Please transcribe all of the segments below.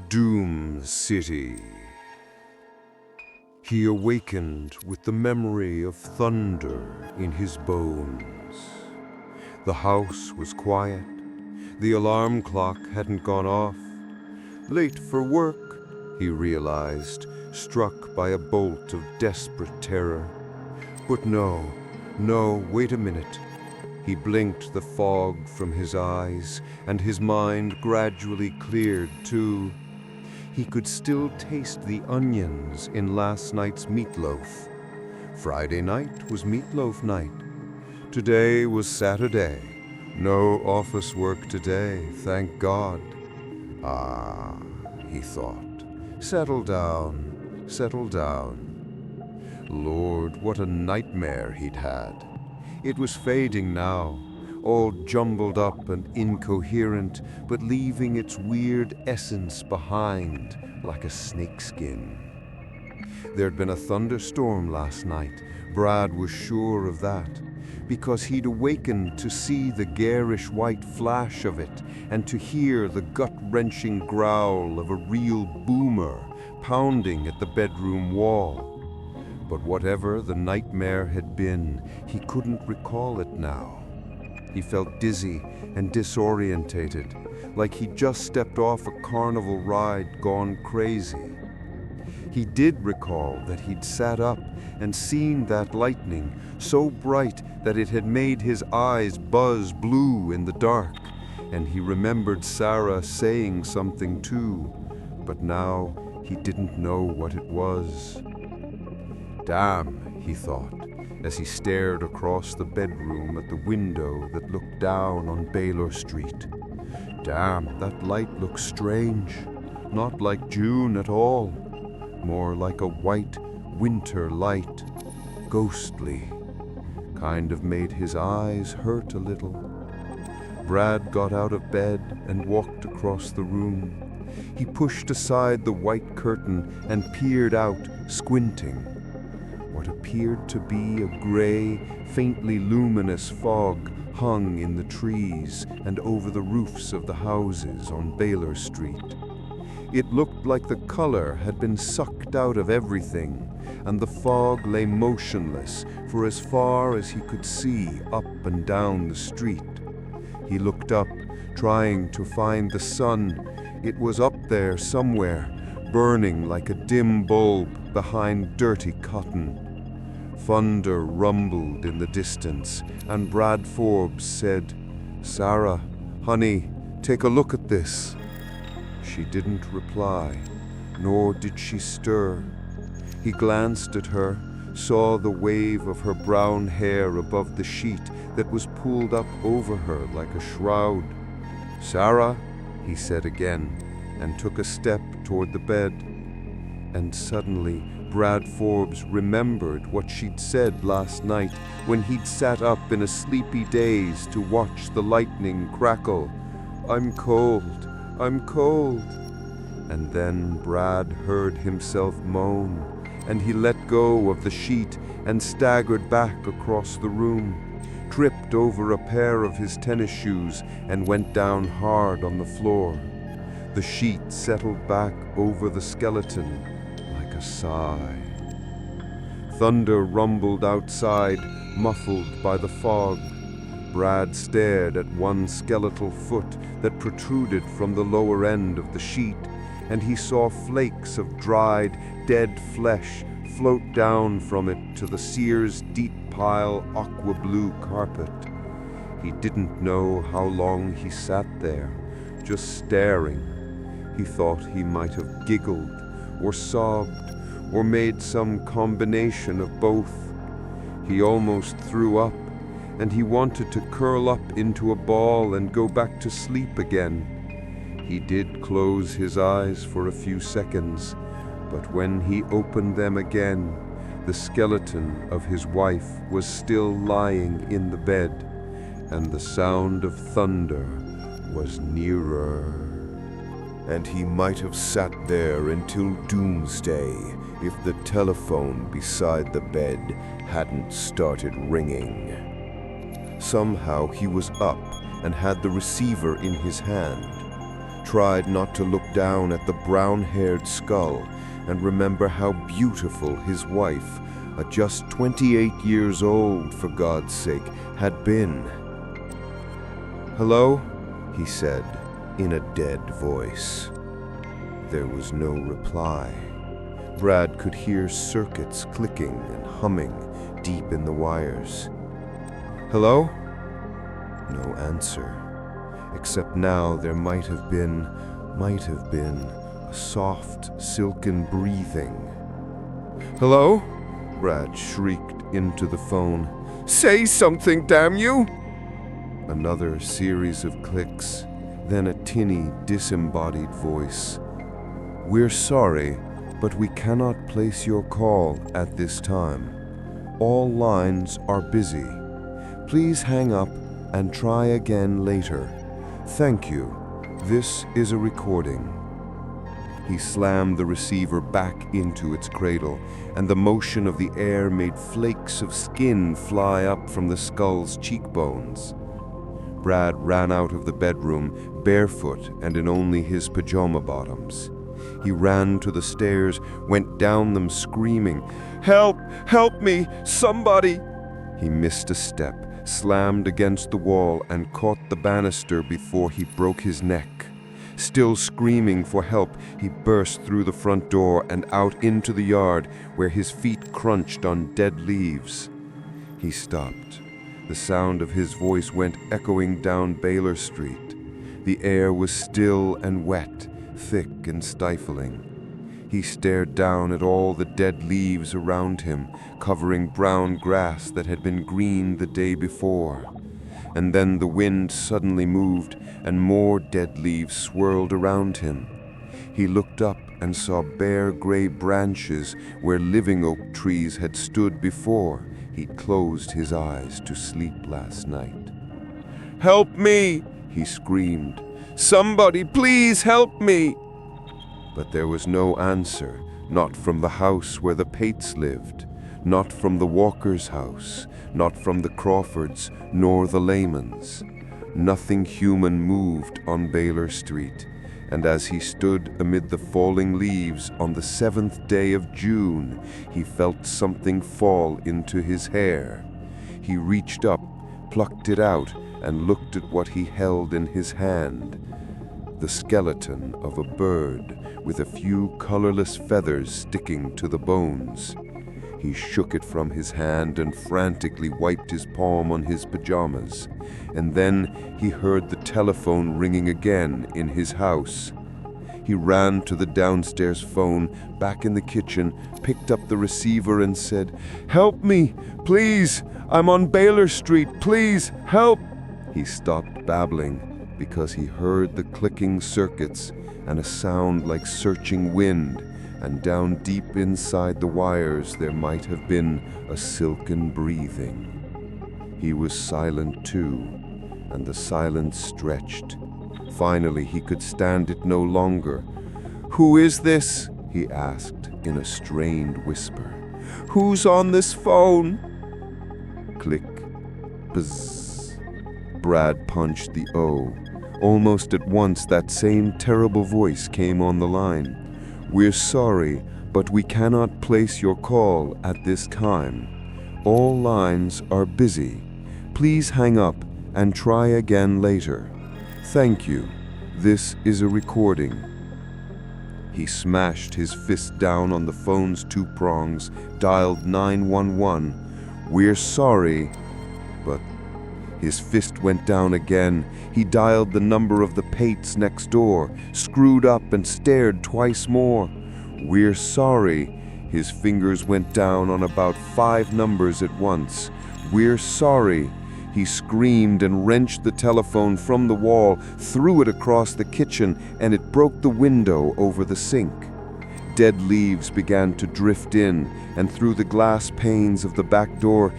Doom City. He awakened with the memory of thunder in his bones. The house was quiet. The alarm clock hadn't gone off. Late for work, he realized, struck by a bolt of desperate terror. But no, wait a minute. He blinked the fog from his eyes, and his mind gradually cleared too. He could still taste the onions in last night's meatloaf. Friday night was meatloaf night. Today was Saturday. No office work today, thank God. Ah, he thought, settle down, settle down. Lord, what a nightmare he'd had. It was fading now, all jumbled up and incoherent, but leaving its weird essence behind like a snakeskin. There'd been a thunderstorm last night. Brad was sure of that, because he'd awakened to see the garish white flash of it and to hear the gut-wrenching growl of a real boomer pounding at the bedroom wall. But whatever the nightmare had been, he couldn't recall it now. He felt dizzy and disorientated, like he'd just stepped off a carnival ride gone crazy. He did recall that he'd sat up and seen that lightning, so bright that it had made his eyes buzz blue in the dark, and he remembered Sarah saying something too, but now he didn't know what it was. Damn, he thought, as he stared across the bedroom at the window that looked down on Baylor Street. Damn, that light looks strange. Not like June at all. More like a white winter light. Ghostly. Kind of made his eyes hurt a little. Brad got out of bed and walked across the room. He pushed aside the white curtain and peered out, squinting. What appeared to be a gray, faintly luminous fog hung in the trees and over the roofs of the houses on Baylor Street. It looked like the color had been sucked out of everything, and the fog lay motionless for as far as he could see up and down the street. He looked up, trying to find the sun. It was up there somewhere, burning like a dim bulb behind dirty cotton. Thunder rumbled in the distance, and Brad Forbes said, "Sarah, honey, take a look at this." She didn't reply, nor did she stir. He glanced at her, saw the wave of her brown hair above the sheet that was pulled up over her like a shroud. "Sarah," he said again, and took a step toward the bed. And suddenly, Brad Forbes remembered what she'd said last night when he'd sat up in a sleepy daze to watch the lightning crackle. "I'm cold, I'm cold." And then Brad heard himself moan, and he let go of the sheet and staggered back across the room, tripped over a pair of his tennis shoes and went down hard on the floor. The sheet settled back over the skeleton like a sigh. Thunder rumbled outside, muffled by the fog. Brad stared at one skeletal foot that protruded from the lower end of the sheet, and he saw flakes of dried, dead flesh float down from it to the Sears deep pile aqua blue carpet. He didn't know how long he sat there, just staring. He thought he might have giggled, or sobbed, or made some combination of both. He almost threw up, and he wanted to curl up into a ball and go back to sleep again. He did close his eyes for a few seconds, but when he opened them again, the skeleton of his wife was still lying in the bed, and the sound of thunder was nearer. And he might have sat there until doomsday if the telephone beside the bed hadn't started ringing. Somehow he was up and had the receiver in his hand. tried not to look down at the brown-haired skull and remember how beautiful his wife, just 28 years old for God's sake, had been. "Hello?" he said, in a dead voice. There was no reply. Brad could hear circuits clicking and humming deep in the wires. "Hello?" No answer, except now there might have been a soft, silken breathing. "Hello?" Brad shrieked into the phone. "Say something, damn you!" Another series of clicks, then a tinny, disembodied voice. "We're sorry, but we cannot place your call at this time. All lines are busy. Please hang up and try again later. Thank you. This is a recording." He slammed the receiver back into its cradle, and the motion of the air made flakes of skin fly up from the skull's cheekbones. Brad ran out of the bedroom, barefoot and in only his pajama bottoms. He ran to the stairs, went down them screaming, "Help! Help me! Somebody!" He missed a step, slammed against the wall, and caught the banister before he broke his neck. Still screaming for help, he burst through the front door and out into the yard, where his feet crunched on dead leaves. He stopped. The sound of his voice went echoing down Baylor Street. The air was still and wet, thick and stifling. He stared down at all the dead leaves around him, covering brown grass that had been green the day before. And then the wind suddenly moved, and more dead leaves swirled around him. He looked up and saw bare gray branches where living oak trees had stood before he'd closed his eyes to sleep last night. "Help me!" he screamed. "Somebody, please help me!" But there was no answer, not from the house where the Pates lived, not from the Walker's house, not from the Crawfords, nor the Laymans. Nothing human moved on Baylor Street, and as he stood amid the falling leaves on the 7th day of June, he felt something fall into his hair. He reached up, plucked it out, and looked at what he held in his hand. The skeleton of a bird with a few colorless feathers sticking to the bones. He shook it from his hand and frantically wiped his palm on his pajamas. And then he heard the telephone ringing again in his house. He ran to the downstairs phone, back in the kitchen, picked up the receiver and said, "Help me, please! I'm on Baylor Street, please, help!" He stopped babbling because he heard the clicking circuits and a sound like searching wind, and down deep inside the wires there might have been a silken breathing. He was silent too, and the silence stretched. Finally he could stand it no longer. "Who is this?" he asked in a strained whisper. "Who's on this phone?" Click, buzz. Brad punched the O. Almost at once that same terrible voice came on the line. "We're sorry, but we cannot place your call at this time. All lines are busy. Please hang up and try again later. Thank you. This is a recording." He smashed his fist down on the phone's two prongs, dialed 911. "We're sorry, but..." His fist went down again. He dialed the number of the Pates next door, screwed up and stared twice more. "We're sorry." His fingers went down on about 5 numbers at once. "We're sorry." He screamed and wrenched the telephone from the wall, threw it across the kitchen, and it broke the window over the sink. Dead leaves began to drift in, and through the glass panes of the back door,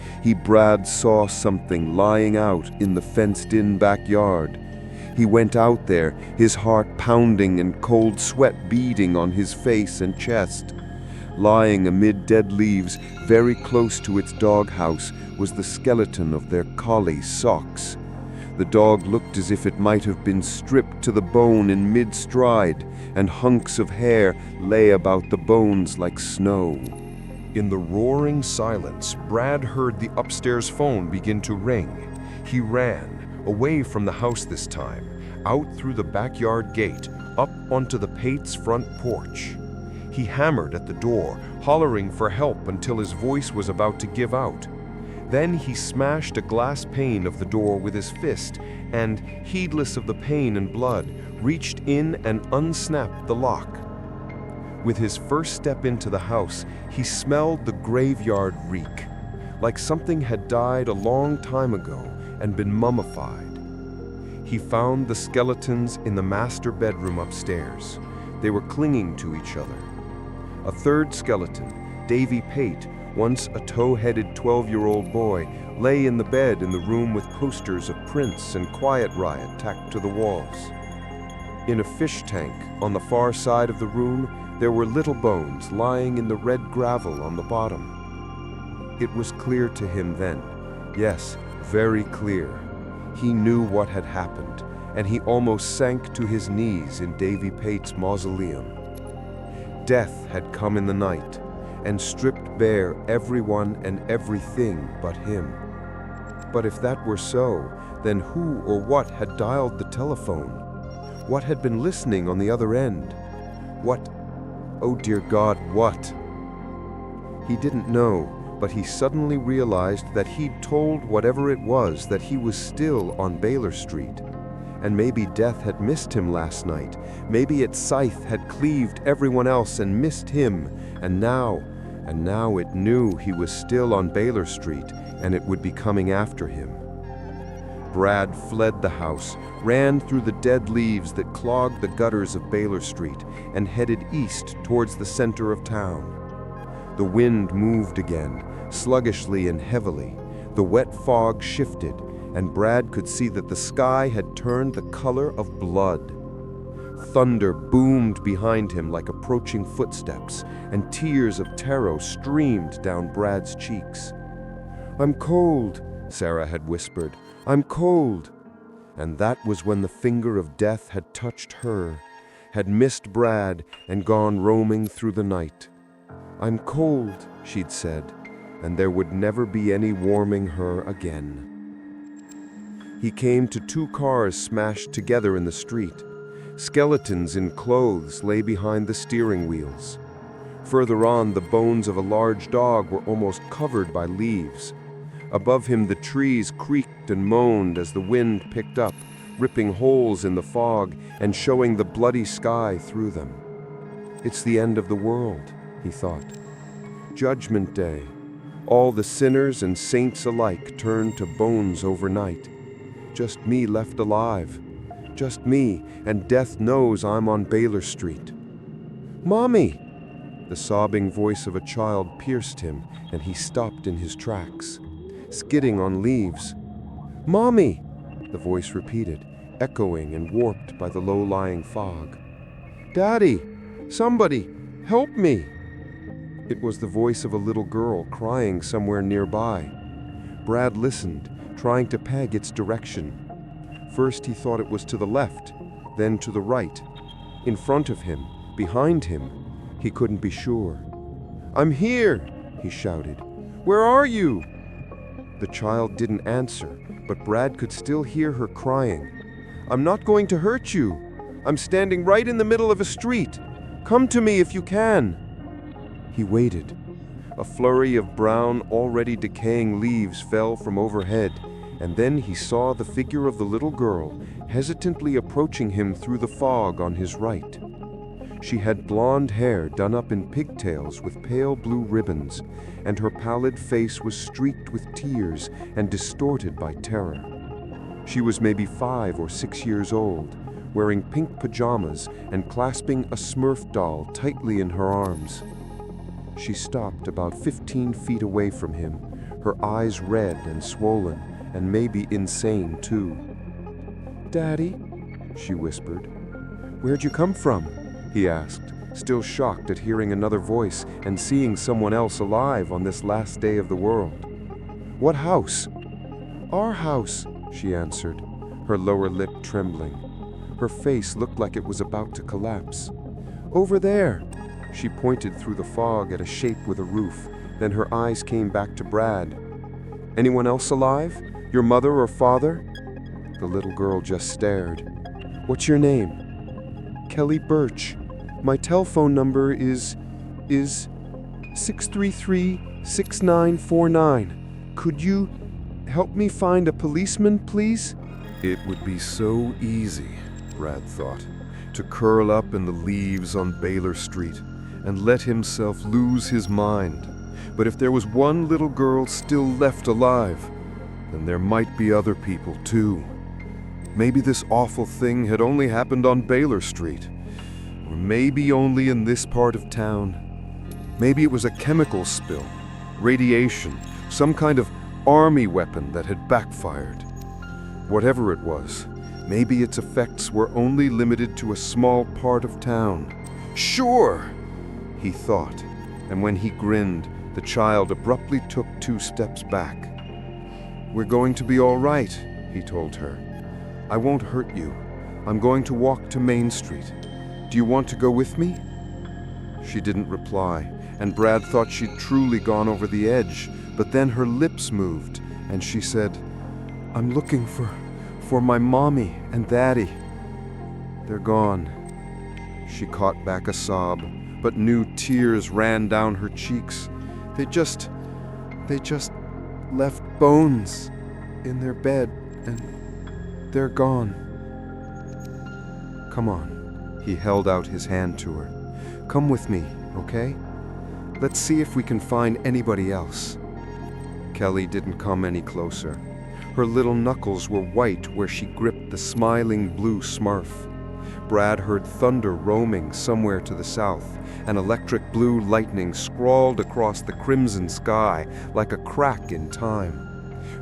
Brad saw something lying out in the fenced-in backyard. He went out there, his heart pounding and cold sweat beading on his face and chest. Lying amid dead leaves, very close to its doghouse, was the skeleton of their collie, Socks. The dog looked as if it might have been stripped to the bone in mid-stride, and hunks of hair lay about the bones like snow. In the roaring silence, Brad heard the upstairs phone begin to ring. He ran, away from the house this time, out through the backyard gate, up onto the Pates' front porch. He hammered at the door, hollering for help until his voice was about to give out. Then he smashed a glass pane of the door with his fist and, heedless of the pain and blood, reached in and unsnapped the lock. With his first step into the house, he smelled the graveyard reek, like something had died a long time ago and been mummified. He found the skeletons in the master bedroom upstairs. They were clinging to each other. A third skeleton, Davy Pate, once a tow-headed 12-year-old boy, lay in the bed in the room with posters of Prince and Quiet Riot tacked to the walls. In a fish tank on the far side of the room, there were little bones lying in the red gravel on the bottom. It was clear to him then, yes, very clear. He knew what had happened, and he almost sank to his knees in Davy Pate's mausoleum. Death had come in the night and stripped bare everyone and everything but him. But if that were so, then who or what had dialed the telephone? What had been listening on the other end? What? Oh dear God, what? He didn't know, but he suddenly realized that he'd told whatever it was that he was still on Baylor Street. And maybe death had missed him last night. Maybe its scythe had cleaved everyone else and missed him. And now it knew he was still on Baylor Street, and it would be coming after him. Brad fled the house, ran through the dead leaves that clogged the gutters of Baylor Street, and headed east towards the center of town. The wind moved again, sluggishly and heavily. The wet fog shifted, and Brad could see that the sky had turned the color of blood. Thunder boomed behind him like approaching footsteps, and tears of terror streamed down Brad's cheeks. "I'm cold," Sarah had whispered. "I'm cold." And that was when the finger of death had touched her, had missed Brad and gone roaming through the night. "I'm cold," she'd said, and there would never be any warming her again. He came to two cars smashed together in the street. Skeletons in clothes lay behind the steering wheels. Further on, the bones of a large dog were almost covered by leaves. Above him, the trees creaked and moaned as the wind picked up, ripping holes in the fog and showing the bloody sky through them. It's the end of the world, he thought. Judgment Day. All the sinners and saints alike turned to bones overnight. Just me left alive. Just me, and death knows I'm on Baylor Street. "Mommy!" The sobbing voice of a child pierced him, and he stopped in his tracks, skidding on leaves. "Mommy!" the voice repeated, echoing and warped by the low-lying fog. "Daddy! Somebody! Help me!" It was the voice of a little girl crying somewhere nearby. Brad listened, trying to peg its direction. First he thought it was to the left, then to the right. In front of him, behind him, he couldn't be sure. "I'm here!" he shouted. "Where are you?" The child didn't answer, but Brad could still hear her crying. "I'm not going to hurt you. I'm standing right in the middle of a street. Come to me if you can." He waited. A flurry of brown, already decaying leaves fell from overhead, and then he saw the figure of the little girl hesitantly approaching him through the fog on his right. She had blonde hair done up in pigtails with pale blue ribbons, and her pallid face was streaked with tears and distorted by terror. She was maybe 5 or 6 years old, wearing pink pajamas and clasping a Smurf doll tightly in her arms. She stopped about 15 feet away from him, her eyes red and swollen, and maybe insane too. "Daddy," she whispered. "Where'd you come from?" he asked, still shocked at hearing another voice and seeing someone else alive on this last day of the world. "What house?" "Our house," she answered. her lower lip trembling. Her face looked like it was about to collapse. "Over there!" She pointed through the fog at a shape with a roof, then her eyes came back to Brad. "Anyone else alive? Your mother or father?" The little girl just stared. "What's your name?" "Kelly Birch. My telephone number is 633-6949. Could you help me find a policeman, please?" It would be so easy, Brad thought, to curl up in the leaves on Baylor Street and let himself lose his mind. But if there was one little girl still left alive, then there might be other people too. Maybe this awful thing had only happened on Baylor Street, or maybe only in this part of town. Maybe it was a chemical spill, radiation, some kind of army weapon that had backfired. Whatever it was, maybe its effects were only limited to a small part of town. "Sure," he thought, and when he grinned, the child abruptly took 2 steps back. "We're going to be all right," he told her. "I won't hurt you. I'm going to walk to Main Street. Do you want to go with me?" She didn't reply, and Brad thought she'd truly gone over the edge, but then her lips moved, and she said, "I'm looking for my mommy and daddy. They're gone." She caught back a sob, but new tears ran down her cheeks. They just left bones in their bed, and they're gone." "Come on." He held out his hand to her. "Come with me, okay? Let's see if we can find anybody else." Kelly didn't come any closer. Her little knuckles were white where she gripped the smiling blue Smurf. Brad heard thunder roaming somewhere to the south, and electric blue lightning scrawled across the crimson sky like a crack in time.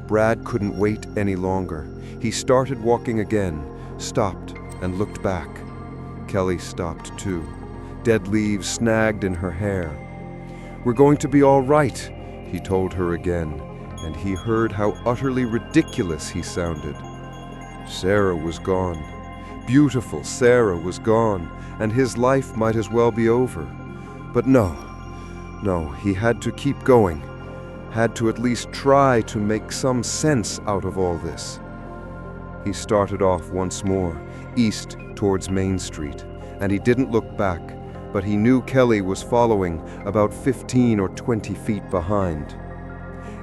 Brad couldn't wait any longer. He started walking again, stopped, and looked back. Kelly stopped too. Dead leaves snagged in her hair. "We're going to be all right," he told her again, and he heard how utterly ridiculous he sounded. Sarah was gone. Beautiful Sarah was gone, and his life might as well be over. But no, he had to keep going, had to at least try to make some sense out of all this. He started off once more, east towards Main Street, and he didn't look back, but he knew Kelly was following about 15 or 20 feet behind.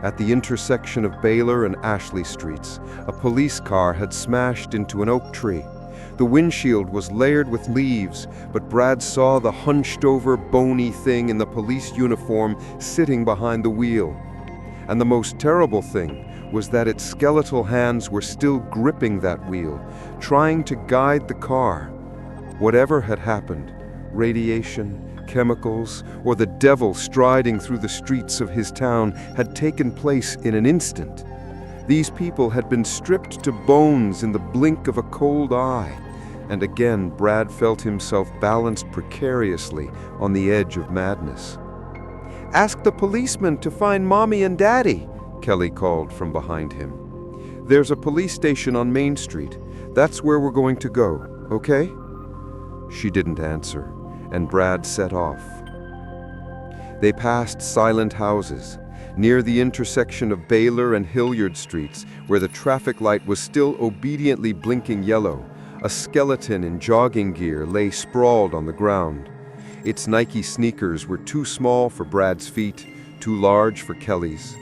At the intersection of Baylor and Ashley Streets, a police car had smashed into an oak tree. The windshield was layered with leaves, but Brad saw the hunched-over, bony thing in the police uniform sitting behind the wheel. And the most terrible thing was that its skeletal hands were still gripping that wheel, trying to guide the car. Whatever had happened, radiation, chemicals, or the devil striding through the streets of his town had taken place in an instant. These people had been stripped to bones in the blink of a cold eye, and again Brad felt himself balanced precariously on the edge of madness. "Ask the policeman to find Mommy and Daddy," Kelly called from behind him. "There's a police station on Main Street. That's where we're going to go, okay?" She didn't answer, and Brad set off. They passed silent houses. Near the intersection of Baylor and Hilliard Streets, where the traffic light was still obediently blinking yellow, a skeleton in jogging gear lay sprawled on the ground. Its Nike sneakers were too small for Brad's feet, too large for Kelly's.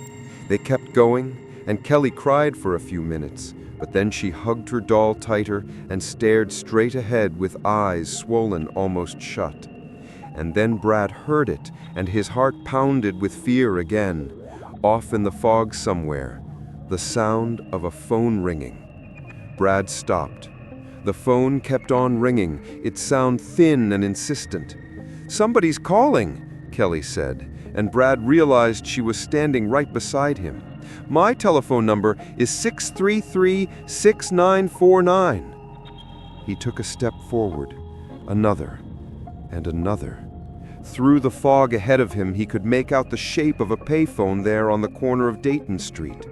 They kept going, and Kelly cried for a few minutes, but then she hugged her doll tighter and stared straight ahead with eyes swollen almost shut. And then Brad heard it, and his heart pounded with fear again. Off in the fog somewhere, the sound of a phone ringing. Brad stopped. The phone kept on ringing, its sound thin and insistent. "Somebody's calling," Kelly said, and Brad realized she was standing right beside him. "My telephone number is 633-6949. He took a step forward, another, and another. Through the fog ahead of him, he could make out the shape of a payphone there on the corner of Dayton Street.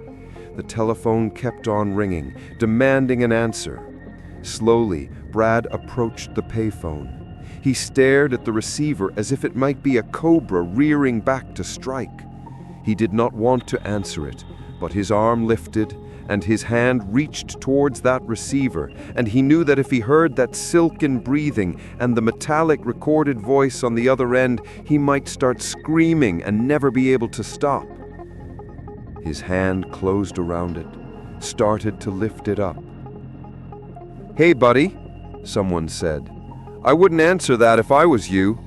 The telephone kept on ringing, demanding an answer. Slowly, Brad approached the payphone. He stared at the receiver as if it might be a cobra rearing back to strike. He did not want to answer it, but his arm lifted, and his hand reached towards that receiver, and he knew that if he heard that silken breathing and the metallic recorded voice on the other end, he might start screaming and never be able to stop. His hand closed around it, started to lift it up. "Hey, buddy," someone said. "I wouldn't answer that if I was you."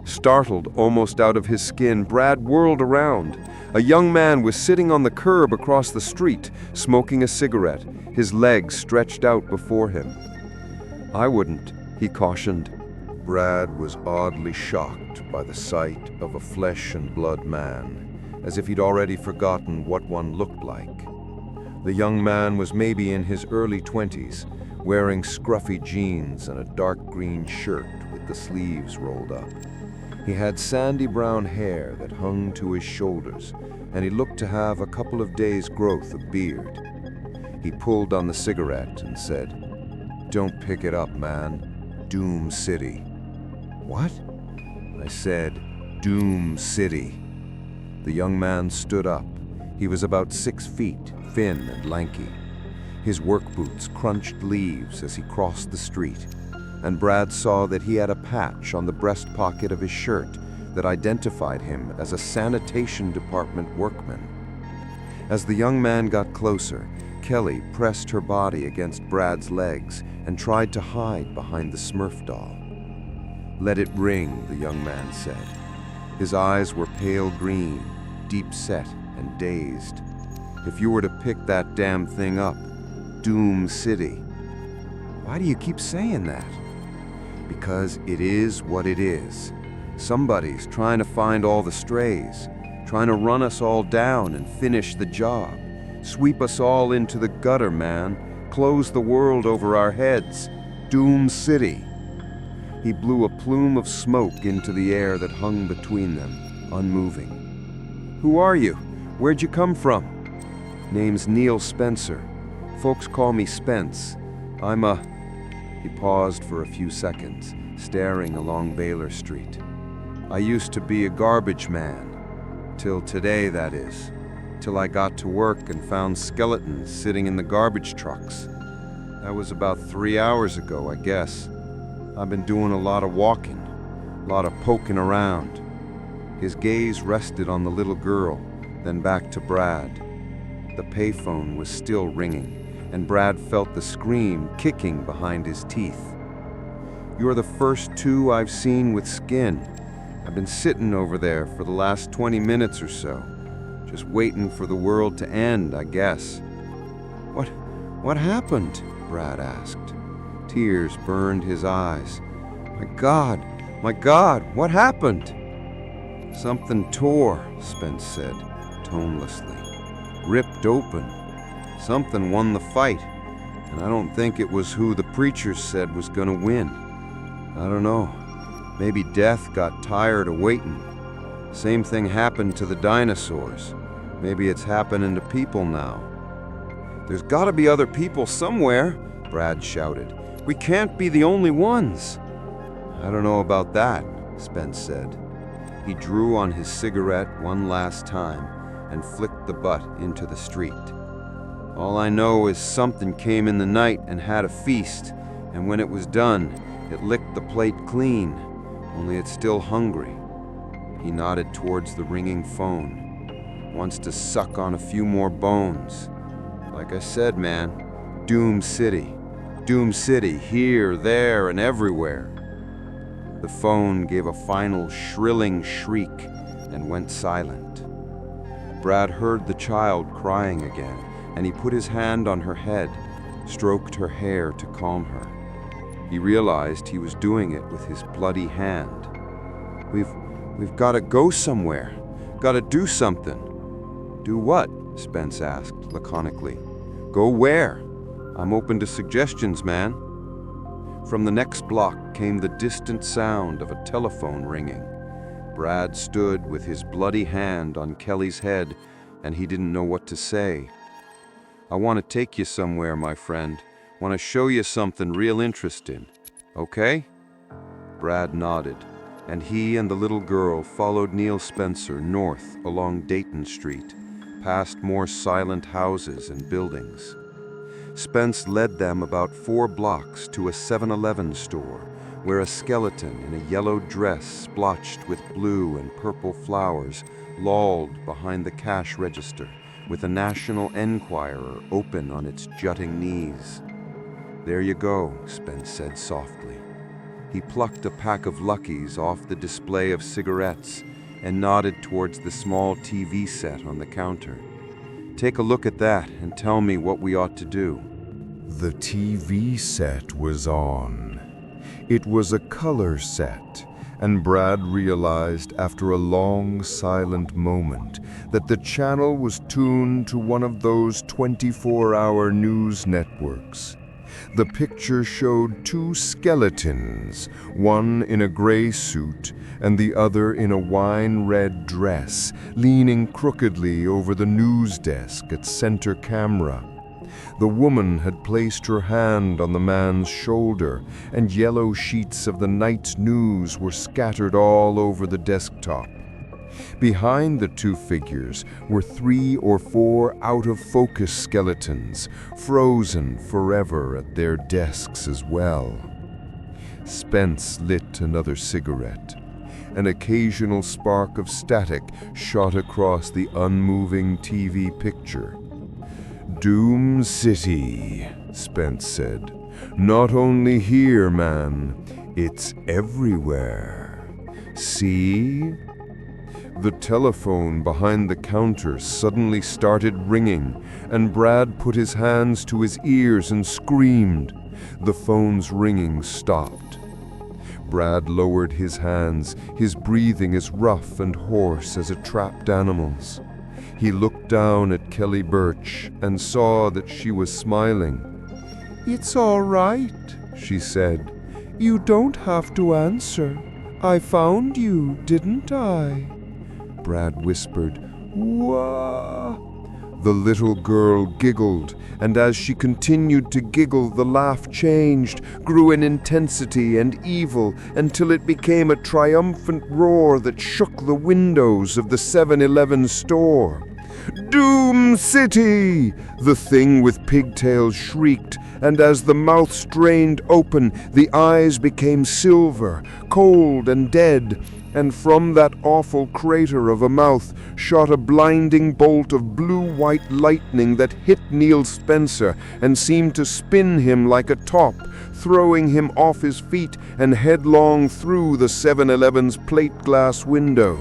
Startled almost out of his skin, Brad whirled around. A young man was sitting on the curb across the street, smoking a cigarette, his legs stretched out before him. "I wouldn't," he cautioned. Brad was oddly shocked by the sight of a flesh and blood man, as if he'd already forgotten what one looked like. The young man was maybe in his early 20s, wearing scruffy jeans and a dark green shirt with the sleeves rolled up. He had sandy brown hair that hung to his shoulders, and he looked to have a couple of days' growth of beard. He pulled on the cigarette and said, "Don't pick it up, man. Doom City." "What?" I said, "Doom City." The young man stood up. He was about 6 feet, thin and lanky. His work boots crunched leaves as he crossed the street, and Brad saw that he had a patch on the breast pocket of his shirt that identified him as a sanitation department workman. As the young man got closer, Kelly pressed her body against Brad's legs and tried to hide behind the Smurf doll. "Let it ring," the young man said. His eyes were pale green, deep-set and dazed. "If you were to pick that damn thing up, Doom City." "Why do you keep saying that?" "Because it is what it is. Somebody's trying to find all the strays, trying to run us all down and finish the job. Sweep us all into the gutter, man. Close the world over our heads. Doom City." He blew a plume of smoke into the air that hung between them, unmoving. "Who are you? Where'd you come from?" "Name's Neil Spencer. Folks call me Spence. I'm a..." He paused for a few seconds, staring along Baylor Street. "I used to be a garbage man. Till today, that is. Till I got to work and found skeletons sitting in the garbage trucks. That was about 3 hours ago, I guess. I've been doing a lot of walking, a lot of poking around." His gaze rested on the little girl, then back to Brad. The payphone was still ringing, and Brad felt the scream kicking behind his teeth. "You're the first two I've seen with skin. I've been sitting over there for the last 20 minutes or so, just waiting for the world to end, I guess." What happened?" Brad asked. Tears burned his eyes. My God, what happened?" "Something tore," Spence said, tonelessly. "Ripped open. Something won the fight, and I don't think it was who the preachers said was gonna win. I don't know. Maybe death got tired of waiting. Same thing happened to the dinosaurs. Maybe it's happening to people now." "There's gotta be other people somewhere," Brad shouted. "We can't be the only ones." "I don't know about that," Spence said. He drew on his cigarette one last time and flicked the butt into the street. "All I know is something came in the night and had a feast, and when it was done, it licked the plate clean, only it's still hungry." He nodded towards the ringing phone. "Wants to suck on a few more bones. Like I said, man, Doom City. Doom City, here, there, and everywhere." The phone gave a final shrilling shriek and went silent. Brad heard the child crying again, and he put his hand on her head, stroked her hair to calm her. He realized he was doing it with his bloody hand. We've got to go somewhere. Got to do something." "Do what?" Spence asked laconically. "Go where? I'm open to suggestions, man." From the next block came the distant sound of a telephone ringing. Brad stood with his bloody hand on Kelly's head, and he didn't know what to say. I want to take you somewhere, my friend. Want to show you something real interesting. Okay? Brad nodded, and he and the little girl followed Neil Spencer north along Dayton Street, past more silent houses and buildings. Spence led them about 4 blocks to a 7-Eleven store, where a skeleton in a yellow dress splotched with blue and purple flowers lolled behind the cash register, with a National Enquirer open on its jutting knees. "There you go," Spence said softly. He plucked a pack of Luckies off the display of cigarettes and nodded towards the small TV set on the counter. "Take a look at that and tell me what we ought to do." The TV set was on. It was a color set, and Brad realized after a long, silent moment that the channel was tuned to one of those 24-hour news networks. The picture showed 2 skeletons, one in a gray suit and the other in a wine-red dress, leaning crookedly over the news desk at center camera. The woman had placed her hand on the man's shoulder, and yellow sheets of the night's news were scattered all over the desktop. Behind the 2 figures were 3 or 4 out-of-focus skeletons, frozen forever at their desks as well. Spence lit another cigarette. An occasional spark of static shot across the unmoving TV picture. "Doom City," Spence said. "Not only here, man. It's everywhere. See?" The telephone behind the counter suddenly started ringing, and Brad put his hands to his ears and screamed. The phone's ringing stopped. Brad lowered his hands, his breathing as rough and hoarse as a trapped animal's. He looked down at Kelly Birch and saw that she was smiling. "It's all right," she said. "You don't have to answer. I found you, didn't I?" Brad whispered, "Wah." The little girl giggled, and as she continued to giggle, the laugh changed, grew in intensity and evil, until it became a triumphant roar that shook the windows of the 7-Eleven store. "Doom City!" the thing with pigtails shrieked, and as the mouth strained open, the eyes became silver, cold and dead, and from that awful crater of a mouth shot a blinding bolt of blue-white lightning that hit Neil Spencer and seemed to spin him like a top, throwing him off his feet and headlong through the 7-Eleven's plate glass window.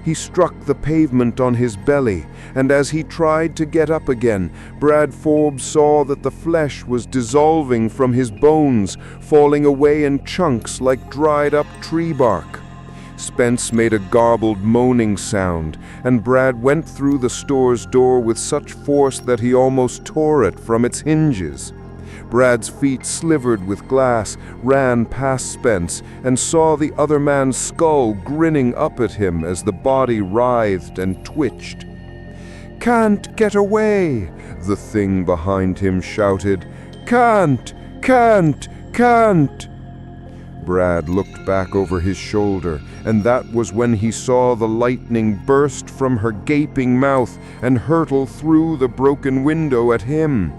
He struck the pavement on his belly, and as he tried to get up again, Brad Forbes saw that the flesh was dissolving from his bones, falling away in chunks like dried-up tree bark. Spence made a garbled moaning sound, and Brad went through the store's door with such force that he almost tore it from its hinges. Brad's feet, slivered with glass, ran past Spence and saw the other man's skull grinning up at him as the body writhed and twitched. "Can't get away!" the thing behind him shouted. "Can't! Can't! Can't!" Brad looked back over his shoulder, and that was when he saw the lightning burst from her gaping mouth and hurtle through the broken window at him.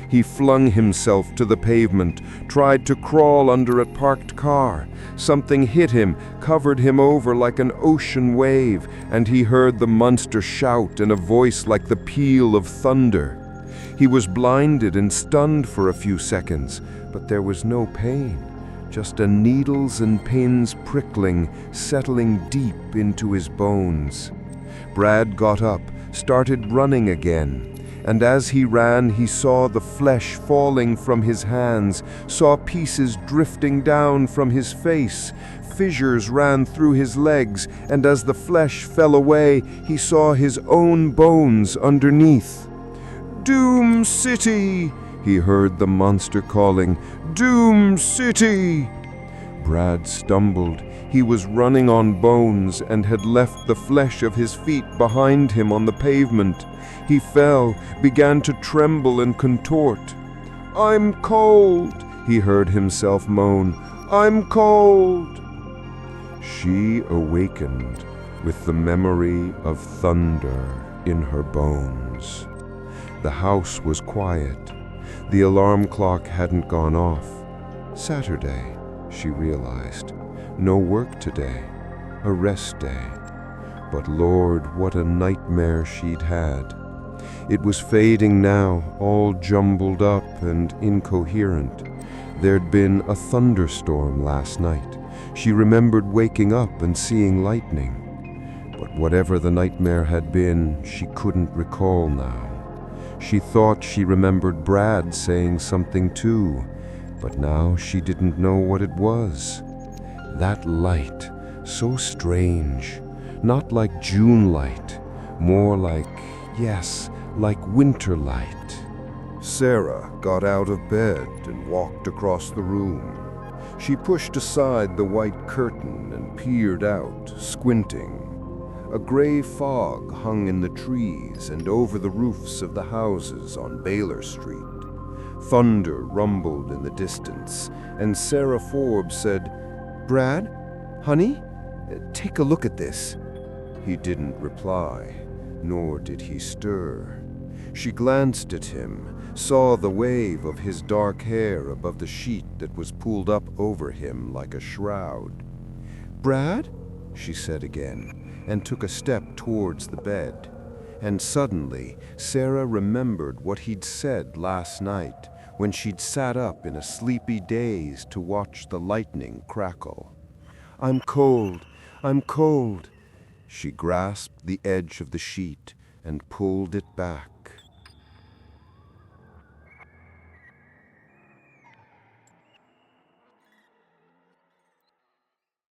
He flung himself to the pavement, tried to crawl under a parked car. Something hit him, covered him over like an ocean wave, and he heard the monster shout in a voice like the peal of thunder. He was blinded and stunned for a few seconds, but there was no pain. Just a needles and pins prickling, settling deep into his bones. Brad got up, started running again, and as he ran he saw the flesh falling from his hands, saw pieces drifting down from his face. Fissures ran through his legs, and as the flesh fell away, he saw his own bones underneath. "Doom City!" he heard the monster calling. "Doom City!" Brad stumbled. He was running on bones and had left the flesh of his feet behind him on the pavement. He fell, began to tremble and contort. "I'm cold," he heard himself moan. "I'm cold." She awakened with the memory of thunder in her bones. The house was quiet. The alarm clock hadn't gone off. Saturday, she realized. No work today. A rest day. But Lord, what a nightmare she'd had. It was fading now, all jumbled up and incoherent. There'd been a thunderstorm last night. She remembered waking up and seeing lightning. But whatever the nightmare had been, she couldn't recall now. She thought she remembered Brad saying something too, but now she didn't know what it was. That light, so strange, not like June light, more like, yes, like winter light. Sarah got out of bed and walked across the room. She pushed aside the white curtain and peered out, squinting. A gray fog hung in the trees and over the roofs of the houses on Baylor Street. Thunder rumbled in the distance, and Sarah Forbes said, "Brad, honey, take a look at this." He didn't reply, nor did he stir. She glanced at him, saw the wave of his dark hair above the sheet that was pulled up over him like a shroud. "Brad?" she said again, and took a step towards the bed. And suddenly, Sarah remembered what he'd said last night when she'd sat up in a sleepy daze to watch the lightning crackle. "I'm cold, I'm cold." She grasped the edge of the sheet and pulled it back.